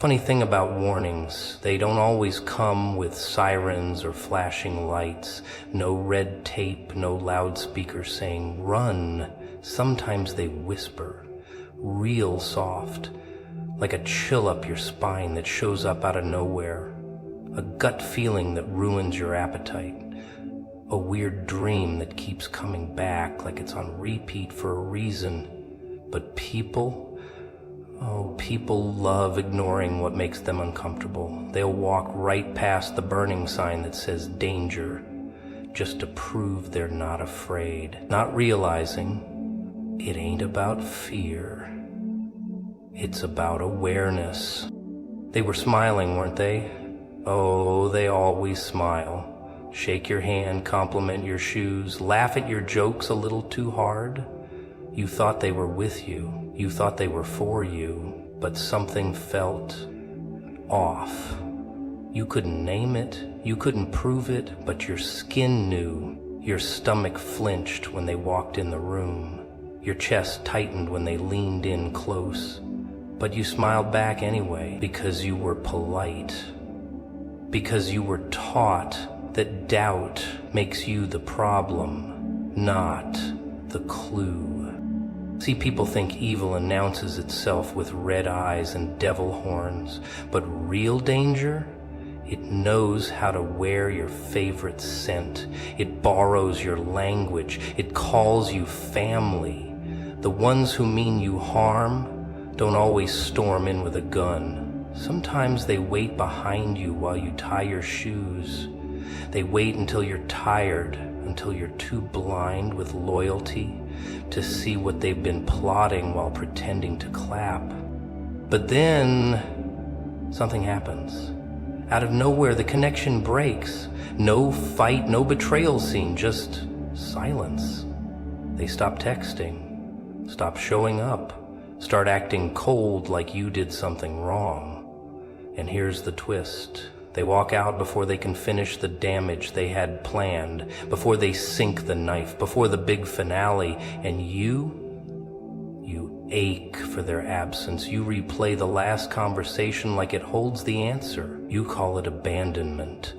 Funny thing about warnings, they don't always come with sirens or flashing lights, no red tape, no loudspeaker saying, "Run." Sometimes they whisper, real soft, like a chill up your spine that shows up out of nowhere, a gut feeling that ruins your appetite, a weird dream that keeps coming back like it's on repeat for a reason. But people love ignoring what makes them uncomfortable. They'll walk right past the burning sign that says danger, just to prove they're not afraid, not realizing it ain't about fear. It's about awareness. They were smiling, weren't they? Oh, they always smile. Shake your hand, compliment your shoes, laugh at your jokes a little too hard. You thought they were with you. You thought they were for you, but something felt off. You couldn't name it, you couldn't prove it, but your skin knew. Your stomach flinched when they walked in the room. Your chest tightened when they leaned in close. But you smiled back anyway, because you were polite. Because you were taught that doubt makes you the problem, not the clue. See, people think evil announces itself with red eyes and devil horns, but real danger, it knows how to wear your favorite scent. It borrows your language. It calls you family. The ones who mean you harm don't always storm in with a gun. Sometimes they wait behind you while you tie your shoes. They wait until you're tired, until you're too blind with loyalty to see what they've been plotting while pretending to clap. But then something happens. Out of nowhere, the connection breaks. No fight, no betrayal scene, just silence. They stop texting, stop showing up, start acting cold like you did something wrong. And here's the twist. They walk out before they can finish the damage they had planned, before they sink the knife, before the big finale, and you ache for their absence. You replay the last conversation like it holds the answer. You call it abandonment.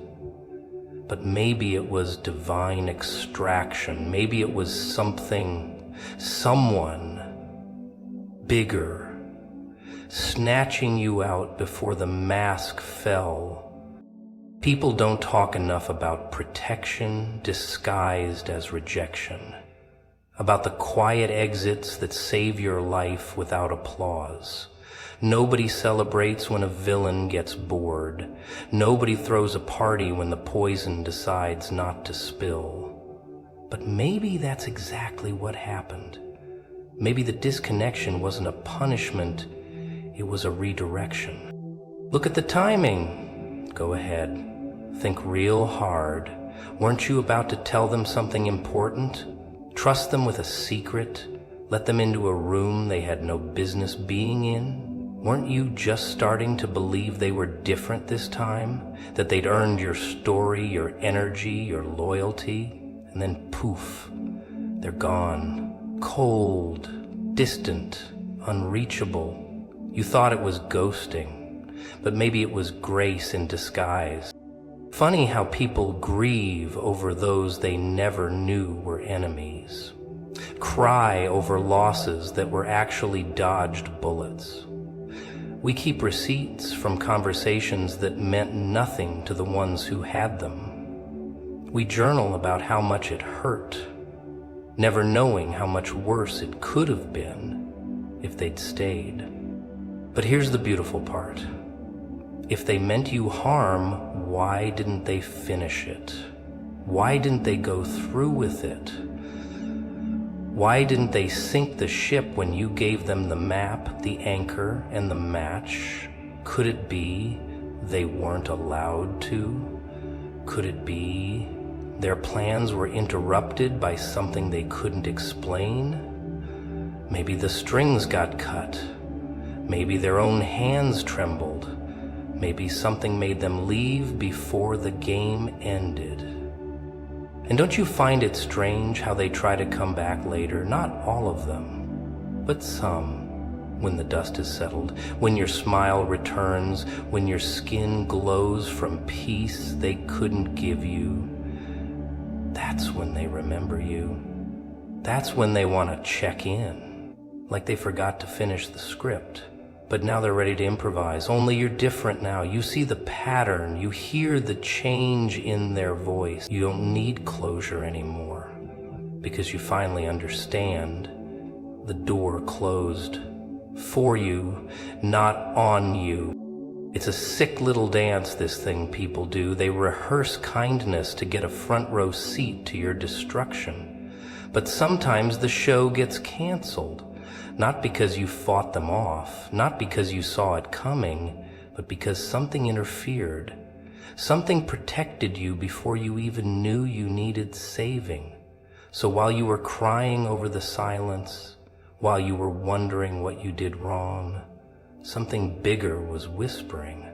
But maybe it was divine extraction. Maybe it was someone bigger, snatching you out before the mask fell. People don't talk enough about protection disguised as rejection, about the quiet exits that save your life without applause. Nobody celebrates when a villain gets bored. Nobody throws a party when the poison decides not to spill. But maybe that's exactly what happened. Maybe the disconnection wasn't a punishment, it was a redirection. Look at the timing. Go ahead. Think real hard. Weren't you about to tell them something important? Trust them with a secret? Let them into a room they had no business being in? Weren't you just starting to believe they were different this time? That they'd earned your story, your energy, your loyalty? And then poof, they're gone. Cold, distant, unreachable. You thought it was ghosting, but maybe it was grace in disguise. Funny how people grieve over those they never knew were enemies. Cry over losses that were actually dodged bullets. We keep receipts from conversations that meant nothing to the ones who had them. We journal about how much it hurt, never knowing how much worse it could have been if they'd stayed. But here's the beautiful part. If they meant you harm, why didn't they finish it? Why didn't they go through with it? Why didn't they sink the ship when you gave them the map, the anchor, and the match? Could it be they weren't allowed to? Could it be their plans were interrupted by something they couldn't explain? Maybe the strings got cut. Maybe their own hands trembled. Maybe something made them leave before the game ended. And don't you find it strange how they try to come back later? Not all of them, but some. when the dust is settled, when your smile returns, when your skin glows from peace they couldn't give you. That's when they remember you. That's when they want to check in, like they forgot to finish the script. But now they're ready to improvise, only you're different now. You see the pattern, you hear the change in their voice. You don't need closure anymore, because you finally understand the door closed for you, not on you. It's a sick little dance, this thing people do. They rehearse kindness to get a front row seat to your destruction. But sometimes the show gets canceled. Not because you fought them off, not because you saw it coming, but because something interfered. Something protected you before you even knew you needed saving. So while you were crying over the silence, while you were wondering what you did wrong, something bigger was whispering,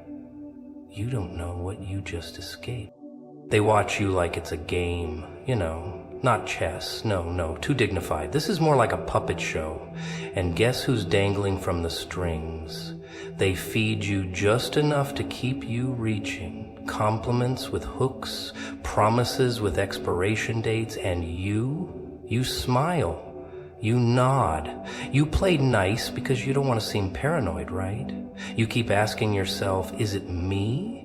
"You don't know what you just escaped." They watch you like it's a game, not chess. No, too dignified. This is more like a puppet show. And guess who's dangling from the strings? They feed you just enough to keep you reaching. Compliments with hooks, promises with expiration dates, and you smile. You nod. You play nice because you don't want to seem paranoid, right? You keep asking yourself, is it me?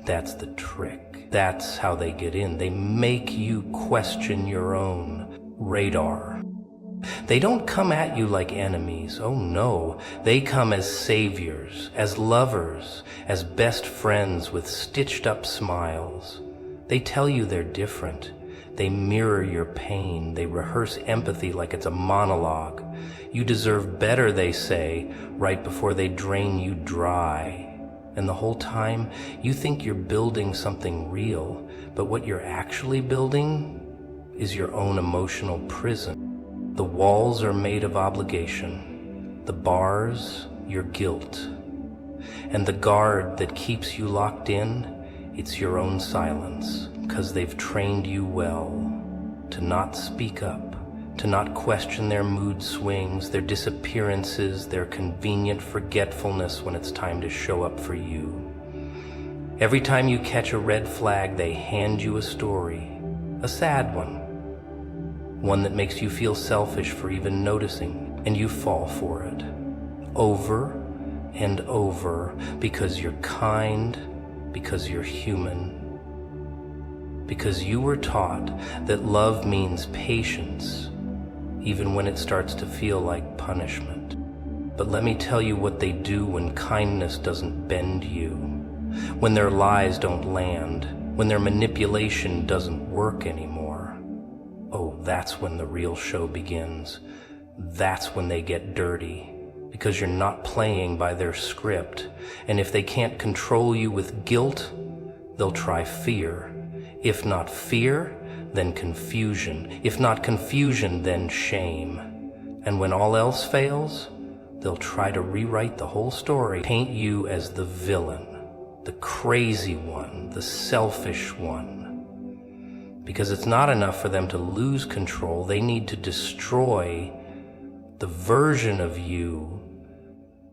That's the trick. That's how they get in. They make you question your own radar. They don't come at you like enemies. Oh no, they come as saviors, as lovers, as best friends with stitched up smiles. They tell you they're different. They mirror your pain. They rehearse empathy like it's a monologue. You deserve better, they say, right before they drain you dry. And the whole time, you think you're building something real, but what you're actually building is your own emotional prison. The walls are made of obligation. The bars, your guilt. And the guard that keeps you locked in, it's your own silence, because they've trained you well to not speak up, to not question their mood swings, their disappearances, their convenient forgetfulness when it's time to show up for you. Every time you catch a red flag, they hand you a story, a sad one that makes you feel selfish for even noticing, and you fall for it. Over and over, because you're kind, because you're human. Because you were taught that love means patience, even when it starts to feel like punishment. But let me tell you what they do when kindness doesn't bend you, when their lies don't land, when their manipulation doesn't work anymore. Oh, that's when the real show begins. That's when they get dirty, because you're not playing by their script. And if they can't control you with guilt, they'll try fear. If not fear, then confusion. If not confusion, then shame. And when all else fails, they'll try to rewrite the whole story, paint you as the villain, the crazy one, the selfish one. Because it's not enough for them to lose control. They need to destroy the version of you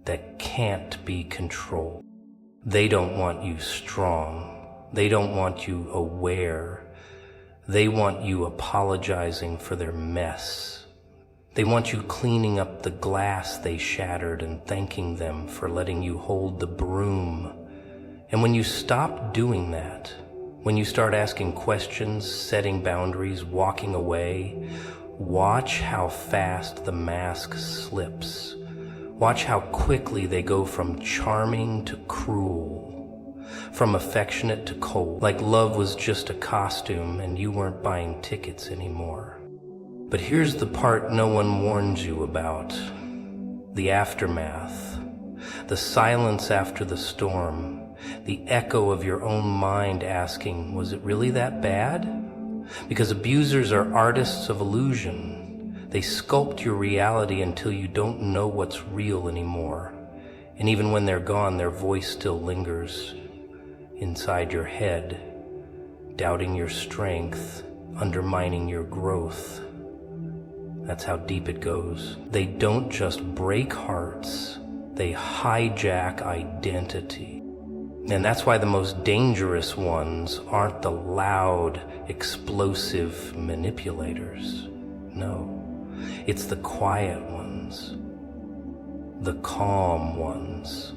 that can't be controlled. They don't want you strong. They don't want you aware. They want you apologizing for their mess. They want you cleaning up the glass they shattered and thanking them for letting you hold the broom. And when you stop doing that, when you start asking questions, setting boundaries, walking away, watch how fast the mask slips. Watch how quickly they go from charming to cruel, from affectionate to cold, like love was just a costume and you weren't buying tickets anymore. But here's the part no one warns you about: the aftermath, the silence after the storm, the echo of your own mind asking, was it really that bad? Because abusers are artists of illusion. They sculpt your reality until you don't know what's real anymore. And even when they're gone, their voice still lingers inside your head, doubting your strength, undermining your growth. That's how deep it goes. They don't just break hearts, they hijack identity. And that's why the most dangerous ones aren't the loud, explosive manipulators. No, it's the quiet ones, the calm ones,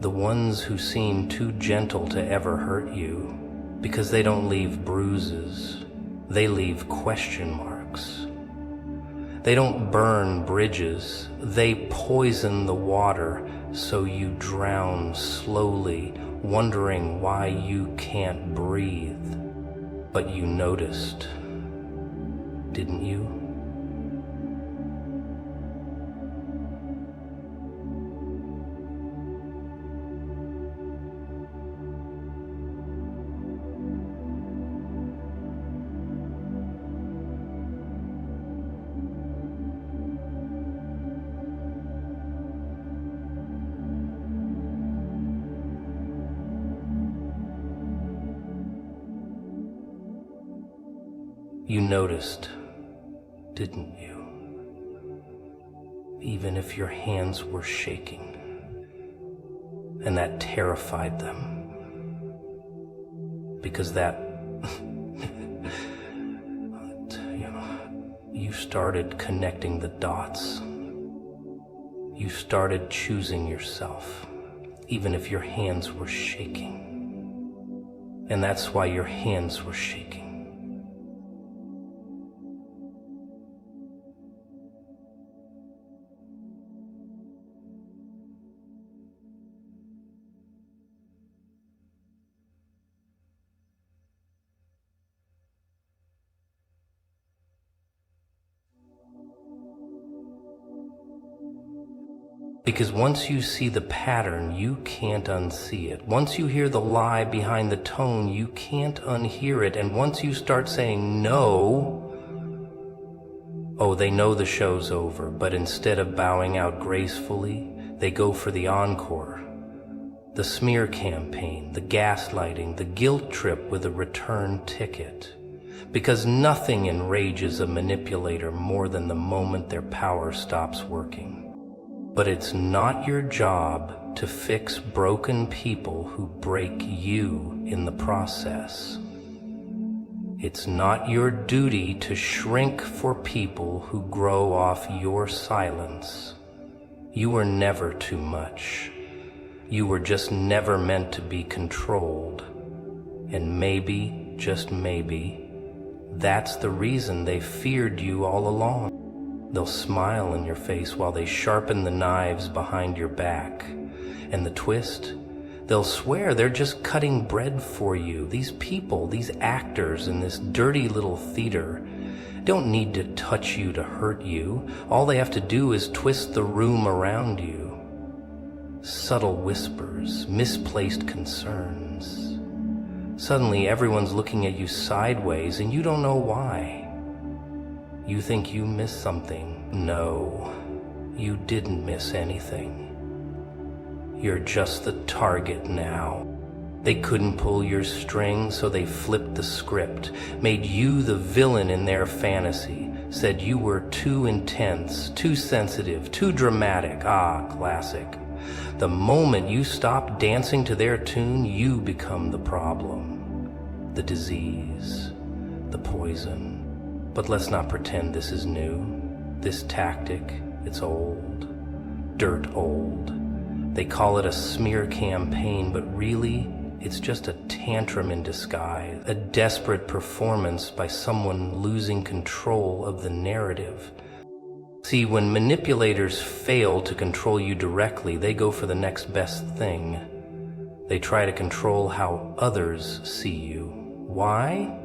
the ones who seem too gentle to ever hurt you because they don't leave bruises, they leave question marks. They don't burn bridges, they poison the water so you drown slowly, wondering why you can't breathe. But you noticed, didn't you? You noticed, didn't you? Even if your hands were shaking, and that terrified them, because that, you started connecting the dots. You started choosing yourself, even if your hands were shaking. And that's why your hands were shaking. Because once you see the pattern, you can't unsee it. Once you hear the lie behind the tone, you can't unhear it. And once you start saying no, oh, they know the show's over, but instead of bowing out gracefully, they go for the encore. The smear campaign, the gaslighting, the guilt trip with a return ticket. Because nothing enrages a manipulator more than the moment their power stops working. But it's not your job to fix broken people who break you in the process. It's not your duty to shrink for people who grow off your silence. You were never too much. You were just never meant to be controlled. And maybe, just maybe, that's the reason they feared you all along. They'll smile in your face while they sharpen the knives behind your back. And the twist? They'll swear they're just cutting bread for you. These people, these actors in this dirty little theater, don't need to touch you to hurt you. All they have to do is twist the room around you. Subtle whispers, misplaced concerns. Suddenly everyone's looking at you sideways and you don't know why. You think you missed something. No, you didn't miss anything. You're just the target now. They couldn't pull your string, so they flipped the script, made you the villain in their fantasy, said you were too intense, too sensitive, too dramatic. Ah, classic. The moment you stop dancing to their tune, you become the problem, the disease, the poison. But let's not pretend this is new. This tactic, it's old, dirt old. They call it a smear campaign, but really, it's just a tantrum in disguise, a desperate performance by someone losing control of the narrative. See, when manipulators fail to control you directly, they go for the next best thing. They try to control how others see you. Why?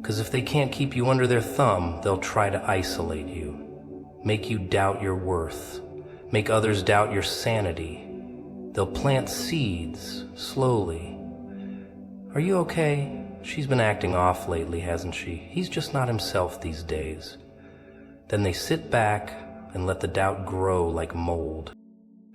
Because if they can't keep you under their thumb, they'll try to isolate you, make you doubt your worth, make others doubt your sanity. They'll plant seeds, slowly. Are you okay? She's been acting off lately, hasn't she? He's just not himself these days. Then they sit back and let the doubt grow like mold.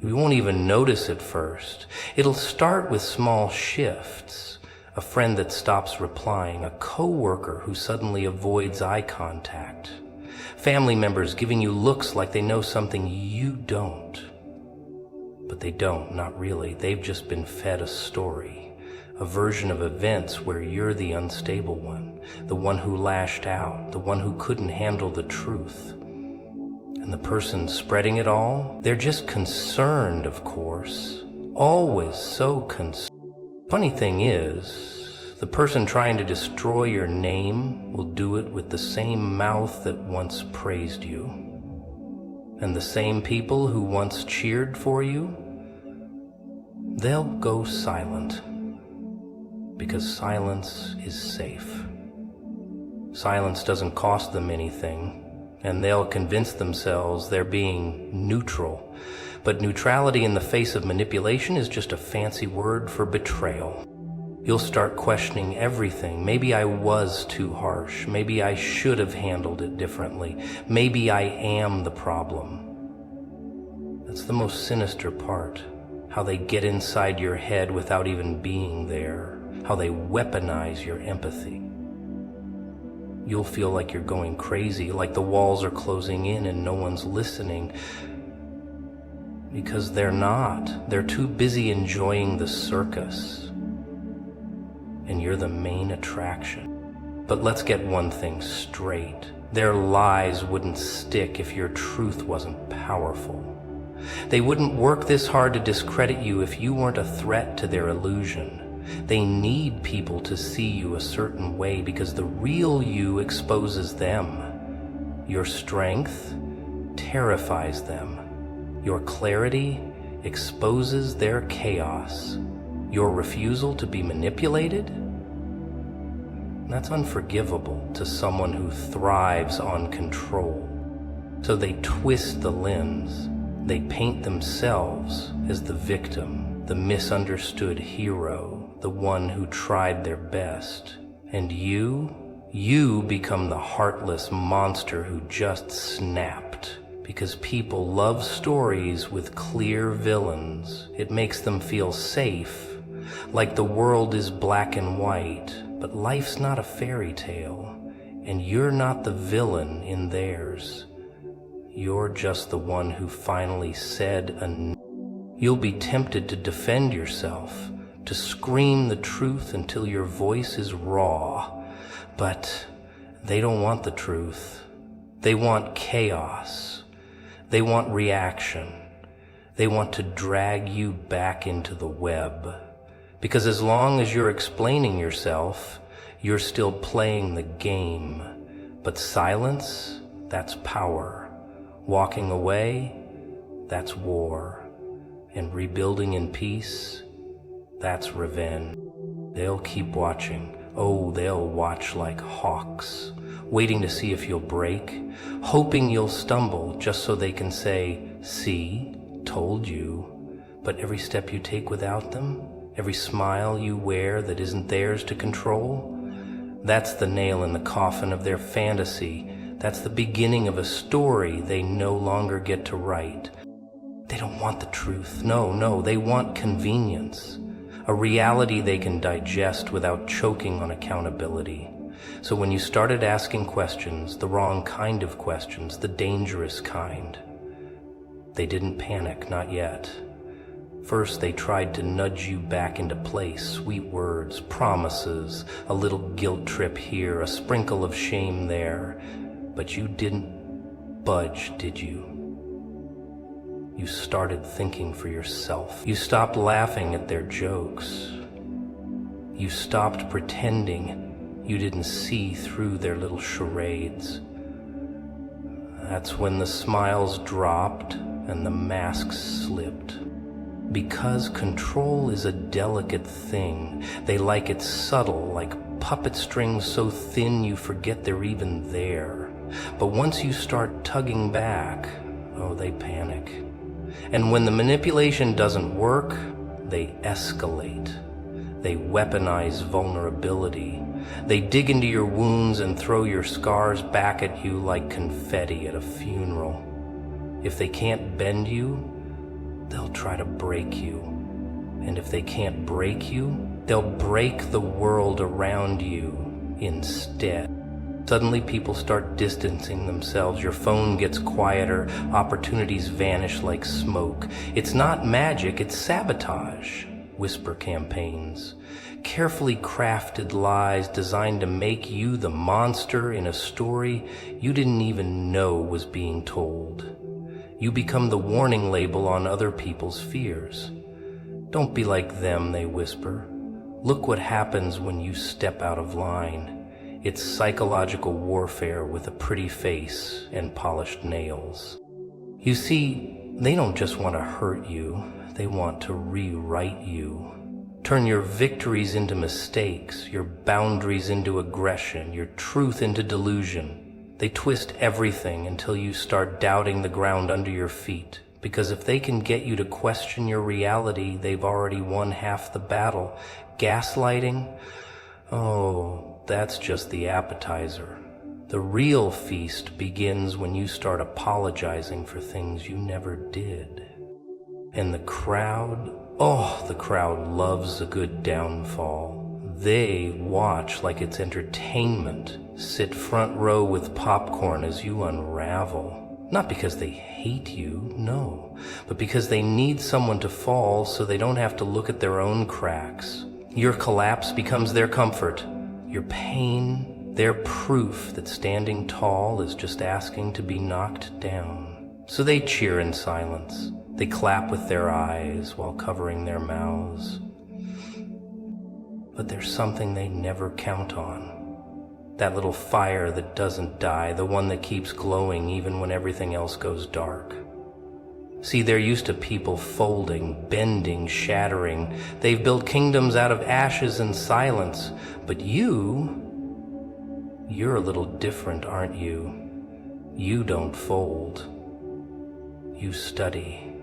We won't even notice it first. It'll start with small shifts. A friend that stops replying, a coworker who suddenly avoids eye contact, Family members giving you looks like they know something you don't. But they don't, not really. They've just been fed a story, a version of events where you're the unstable one, the one who lashed out, the one who couldn't handle the truth. And the person spreading it all, they're just concerned, of course, always so concerned. Funny thing is, the person trying to destroy your name will do it with the same mouth that once praised you. And the same people who once cheered for you, they'll go silent, because silence is safe. Silence doesn't cost them anything, and they'll convince themselves they're being neutral. But neutrality in the face of manipulation is just a fancy word for betrayal. You'll start questioning everything. Maybe I was too harsh. Maybe I should have handled it differently. Maybe I am the problem. That's the most sinister part. How they get inside your head without even being there. How they weaponize your empathy. You'll feel like you're going crazy, like the walls are closing in and no one's listening. Because they're not. They're too busy enjoying the circus. And you're the main attraction. But let's get one thing straight. Their lies wouldn't stick if your truth wasn't powerful. They wouldn't work this hard to discredit you if you weren't a threat to their illusion. They need people to see you a certain way because the real you exposes them. Your strength terrifies them. Your clarity exposes their chaos. Your refusal to be manipulated? That's unforgivable to someone who thrives on control. So they twist the lens. They paint themselves as the victim, the misunderstood hero, the one who tried their best. And you become the heartless monster who just snapped. Because people love stories with clear villains. It makes them feel safe. Like the world is black and white, but life's not a fairy tale, and you're not the villain in theirs. You're just the one who finally said enough. You'll be tempted to defend yourself, to scream the truth until your voice is raw, but they don't want the truth. They want chaos. They want reaction. They want to drag you back into the web. Because as long as you're explaining yourself, you're still playing the game. But silence, that's power. Walking away, that's war. And rebuilding in peace, that's revenge. They'll keep watching. Oh, they'll watch like hawks, waiting to see if you'll break, hoping you'll stumble just so they can say, "See, told you." But every step you take without them, every smile you wear that isn't theirs to control, that's the nail in the coffin of their fantasy. That's the beginning of a story they no longer get to write. They don't want the truth. No, they want convenience. A reality they can digest without choking on accountability. So when you started asking questions, the wrong kind of questions, the dangerous kind, they didn't panic, not yet. First, they tried to nudge you back into place, sweet words, promises, a little guilt trip here, a sprinkle of shame there. But you didn't budge, did you? You started thinking for yourself. You stopped laughing at their jokes. You stopped pretending you didn't see through their little charades. That's when the smiles dropped and the masks slipped. Because control is a delicate thing. They like it subtle, like puppet strings so thin you forget they're even there. But once you start tugging back, oh, they panic. And when the manipulation doesn't work, they escalate. They weaponize vulnerability. They dig into your wounds and throw your scars back at you like confetti at a funeral. If they can't bend you, they'll try to break you. And if they can't break you, they'll break the world around you instead. Suddenly people start distancing themselves, your phone gets quieter, opportunities vanish like smoke. It's not magic, it's sabotage. Whisper campaigns. Carefully crafted lies designed to make you the monster in a story you didn't even know was being told. You become the warning label on other people's fears. Don't be like them, they whisper. Look what happens when you step out of line. It's psychological warfare with a pretty face and polished nails. You see, they don't just want to hurt you, they want to rewrite you. Turn your victories into mistakes, your boundaries into aggression, your truth into delusion. They twist everything until you start doubting the ground under your feet. Because if they can get you to question your reality, they've already won half the battle. Gaslighting? Oh, that's just the appetizer. The real feast begins when you start apologizing for things you never did. And the crowd loves a good downfall. They watch like it's entertainment, sit front row with popcorn as you unravel. Not because they hate you, no, but because they need someone to fall so they don't have to look at their own cracks. Your collapse becomes their comfort. Your pain, their proof that standing tall is just asking to be knocked down. So they cheer in silence. They clap with their eyes while covering their mouths. But there's something they never count on. That little fire that doesn't die, the one that keeps glowing even when everything else goes dark. See, they're used to people folding, bending, shattering. They've built kingdoms out of ashes and silence. But you're a little different, aren't you? You don't fold. You study.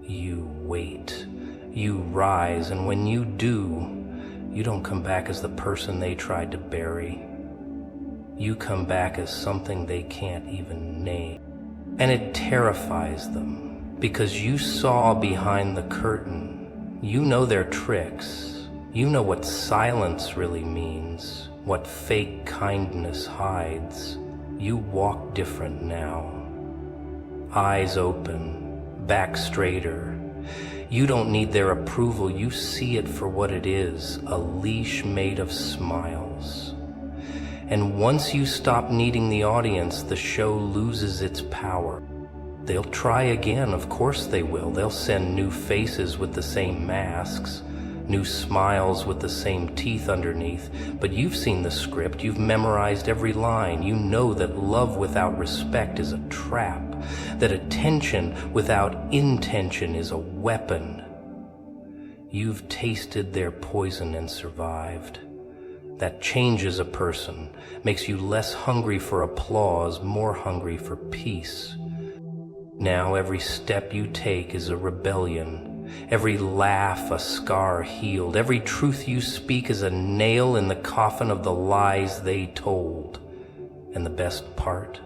You wait. You rise, and when you do, you don't come back as the person they tried to bury. You come back as something they can't even name. And it terrifies them. Because you saw behind the curtain. You know their tricks. You know what silence really means, what fake kindness hides. You walk different now. Eyes open, back straighter. You don't need their approval, you see it for what it is, a leash made of smiles. And once you stop needing the audience, the show loses its power. They'll try again, of course they will. They'll send new faces with the same masks, new smiles with the same teeth underneath. But you've seen the script, you've memorized every line. You know that love without respect is a trap, that attention without intention is a weapon. You've tasted their poison and survived. That changes a person, makes you less hungry for applause, more hungry for peace. Now every step you take is a rebellion, every laugh a scar healed, every truth you speak is a nail in the coffin of the lies they told. And the best part?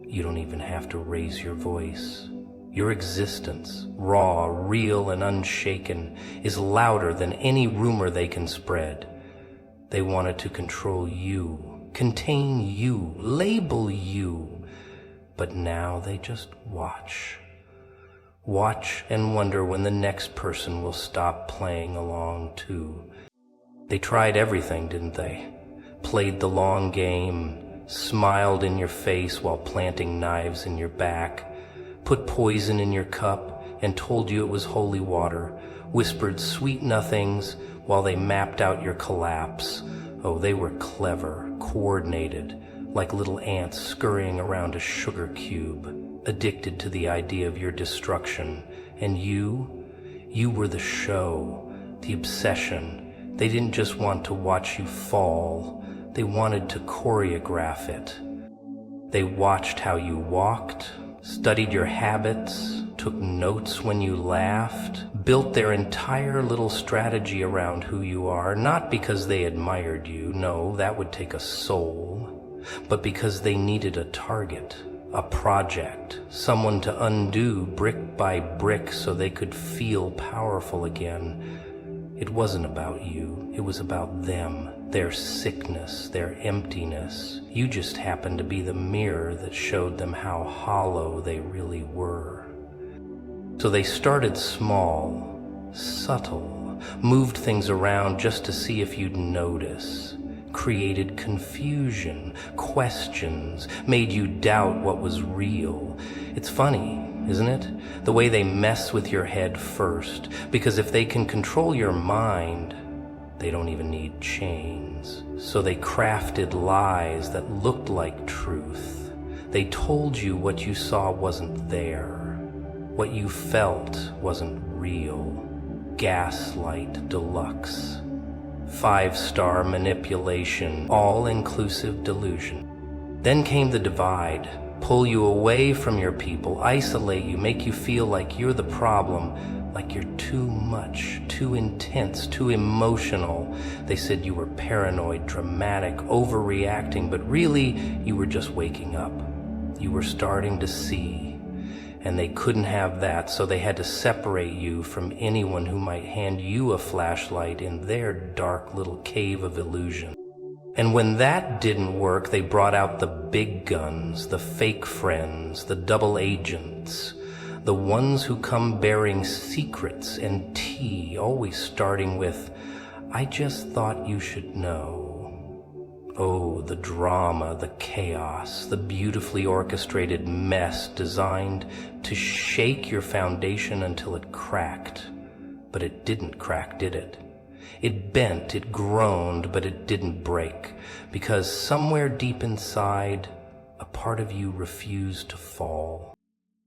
You don't even have to raise your voice. Your existence, raw, real, and unshaken, is louder than any rumor they can spread. They wanted to control you, contain you, label you. But now they just watch. Watch and wonder when the next person will stop playing along too. They tried everything, didn't they? Played the long game, smiled in your face while planting knives in your back, put poison in your cup and told you it was holy water, whispered sweet nothings while they mapped out your collapse. Oh, they were clever, coordinated, like little ants scurrying around a sugar cube, addicted to the idea of your destruction. And you were the show, the obsession. They didn't just want to watch you fall, they wanted to choreograph it. They watched how you walked, studied your habits, took notes when you laughed, built their entire little strategy around who you are, not because they admired you, no, that would take a soul, but because they needed a target, a project, someone to undo brick by brick so they could feel powerful again. It wasn't about you, it was about them. their sickness, their emptiness. You just happened to be the mirror that showed them how hollow they really were. So they started small, subtle, moved things around just to see if you'd notice, created confusion, questions, made you doubt what was real. It's funny, isn't it? The way they mess with your head first, because if they can control your mind, they don't even need chains. So they crafted lies that looked like truth. They told you what you saw wasn't there. What you felt wasn't real. Gaslight deluxe. 5-star manipulation, all-inclusive delusion. Then came the divide. Pull you away from your people, isolate you, make you feel like you're the problem, like you're too much, too intense, too emotional. They said you were paranoid, dramatic, overreacting, but really you were just waking up. You were starting to see. And they couldn't have that, so they had to separate you from anyone who might hand you a flashlight in their dark little cave of illusion. And when that didn't work, they brought out the big guns, the fake friends, the double agents, the ones who come bearing secrets and tea, always starting with, "I just thought you should know." Oh, the drama, the chaos, the beautifully orchestrated mess designed to shake your foundation until it cracked. But it didn't crack, did it? It bent, it groaned, but it didn't break, because somewhere deep inside, a part of you refused to fall.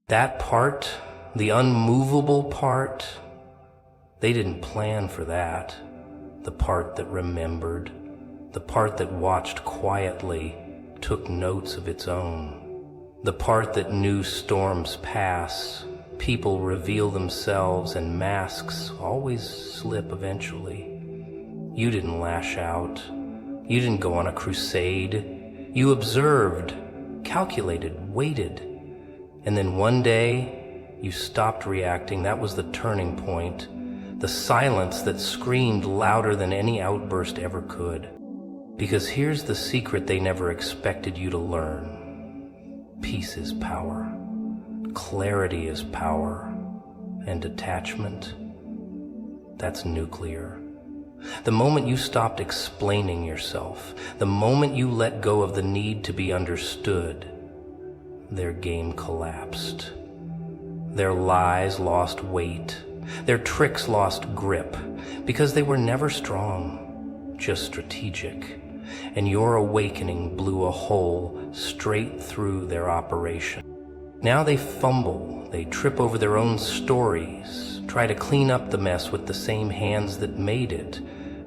That part, the unmovable part, they didn't plan for that. The part that remembered, the part that watched quietly, took notes of its own. The part that knew storms pass, people reveal themselves, and masks always slip eventually. You didn't lash out. You didn't go on a crusade. You observed, calculated, waited. And then one day, you stopped reacting. That was the turning point. The silence that screamed louder than any outburst ever could. Because here's the secret they never expected you to learn. Peace is power. Clarity is power. And detachment, that's nuclear. The moment you stopped explaining yourself, the moment you let go of the need to be understood, their game collapsed. Their lies lost weight. Their tricks lost grip, because they were never strong, just strategic. And your awakening blew a hole straight through their operation. Now they fumble, they trip over their own stories, try to clean up the mess with the same hands that made it,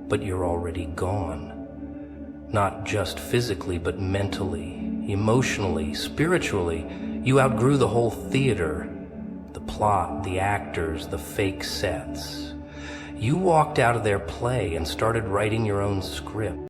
but you're already gone. Not just physically, but mentally, emotionally, spiritually. You outgrew the whole theater, the plot, the actors, the fake sets. You walked out of their play and started writing your own script.